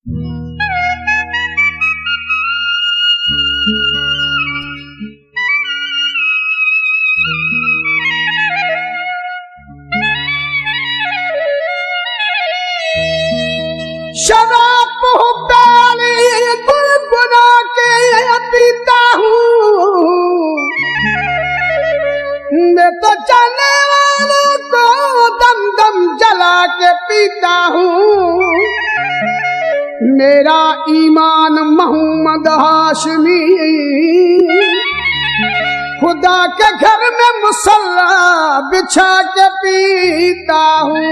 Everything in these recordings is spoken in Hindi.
शराब प्याली गुनगुना के पीता हूँ, मैं तो जाने वालों को दम दम जला के पीता हूँ। मेरा ईमान मोहम्मद हाशमी, खुदा के घर में मुसल्ला बिछा के पीता हूँ।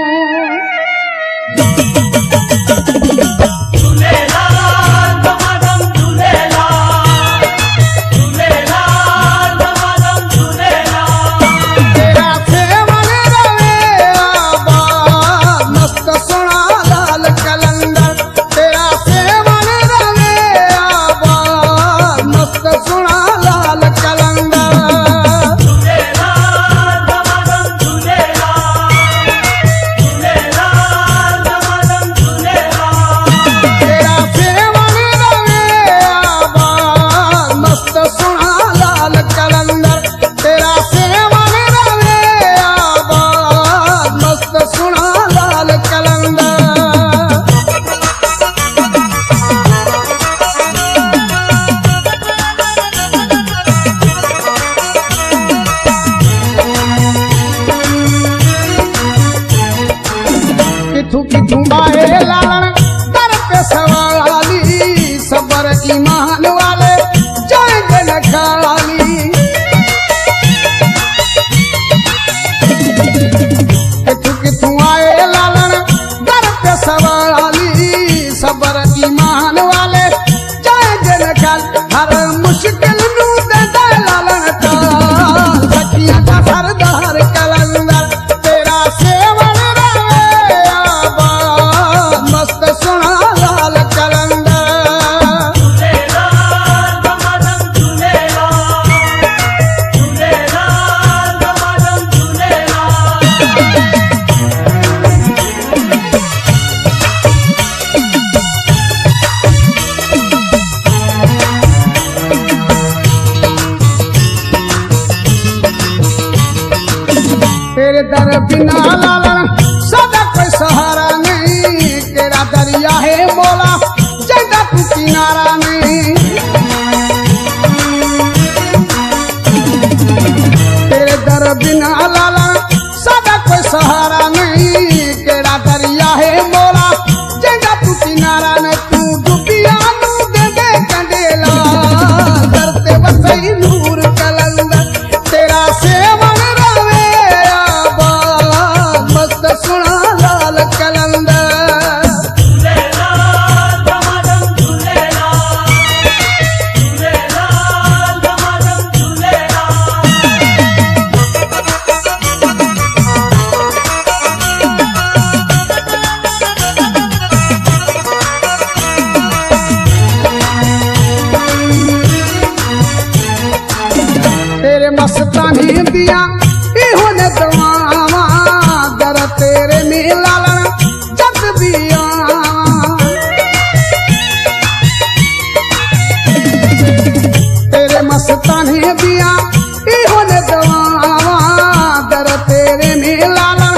ईमान वाले जाएंगे न खाली, किथु आए लालन दर पे सवाली। सबर ईमान वाले जाएंगे न खाली, हर मुश्किल नू दे दे लालन ताल। सखियां का सरदार कलंदर तेरा सेवन रहे आबाद, मस्त सुना लाल कलंदर। तेरे दर बिना लालन सदा कोई सहारा नहीं, तेरा दरिया है मौला जगह तू किनारा नहीं। तेरे दर बिना लालन सदा कोई सहारा नहीं, तेरा दरिया है मौला जगह तू किनारा नहीं। तू डुबिया नू दे दे कंडेला, करते वसई नूर कलंदर तेरा सेवन सुना लाल कलंदर। तेरे मस्तानी दिया इहोने दवावा, दर तेरे में लालन जब दिया। तेरे मस्तानी दिया इहोने दवावा, दर तेरे में लालन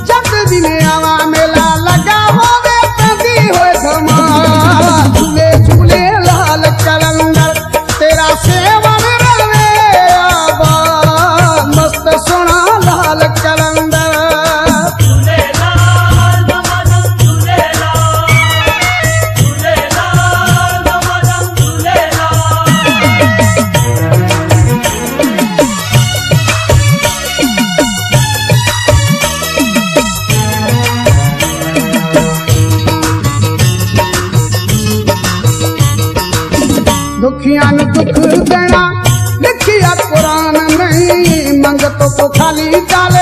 जब दिन आवा। मेला लगा होवे तभी होए धमाल, झूले झूले लाल कलंदर तेरा सेवन रवे आबाद, मस्त सुना लाल कलंदर। दुखियां नु दुख देना लिखिया कुरान नहीं, मंगतों को खाली डाले